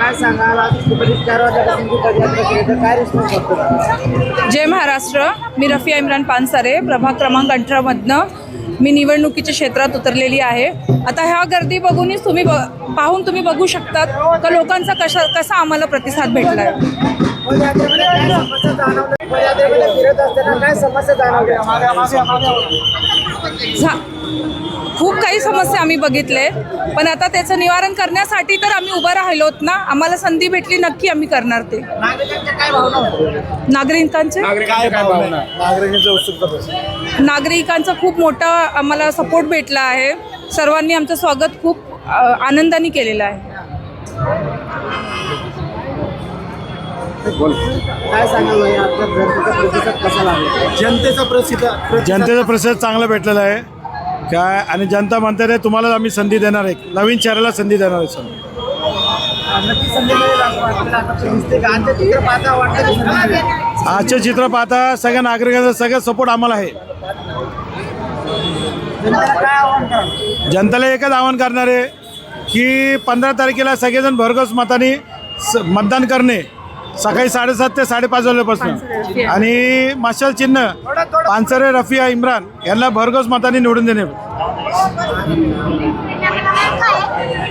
काय सांगाल आज दुपारी 4 वाजल्यापासून जी पदयात्रा केली तर काय रिस्पॉन्स वाटतो? जय महाराष्ट्र. मी रफिया इम्रान पानसरे, प्रभाग क्रमांक 18मधनं मी निवडणुकीच्या क्षेत्रात उतरलेली आहे. आता ह्या गर्दी बघूनच पाहून तुम्ही बघू शकतात का लोकांचा कसा आम्हाला प्रतिसाद भेटला आहे. पदयात्रेमध्ये काय समस्या जाणवल्या? पदयात्रेमध्ये फिरत असताना काय समस्या जाणवल्या? खूप काही समस्या आम्ही बघितले, पण आता त्याचं निवारण करण्यासाठी तर आम्ही उभं राहिलोत ना. आम्हाला संधी भेटली नक्की आम्ही करणार ते. नागरिकांच्या काय भावना होत्या? नागरिकांचा खूप मोठा आम्हाला सपोर्ट भेटला आहे. सर्वांनी आमचं स्वागत खूप आनंदाने केलेलं आहे. काय सांगाल भाई, आपल्या जनतेचा प्रतिसाद कसा लागला? जनतेचा प्रतिसाद चांगला भेटलेला आहे काय. आणि जनता म्हणते रे तुम्हाला आम्ही संधी देणार आहे, नवीन चेहऱ्याला संधी देणार आहे. सर नक्की संधी मिळेल असं वाटतं. आता दिसते का आजचं चित्र पाहता वाटतं की संधी मिळेल? आजचे चित्र पाहता सगळ्या नागरिकांचा सगळ्यात सपोर्ट आम्हाला आहे. जनतेला काय आव्हान कराल? जनतेला एकच आवाहन करणार आहे की 15 तारखेला सगळेजण भरघोस मताने मतदान करणे, सकाळी 7:30 ते 5:30 वाजल्यापासून. आणि मशाल चिन्ह पानसरे रफिया इम्रान यांना भरघोस मताने निवडून देणे.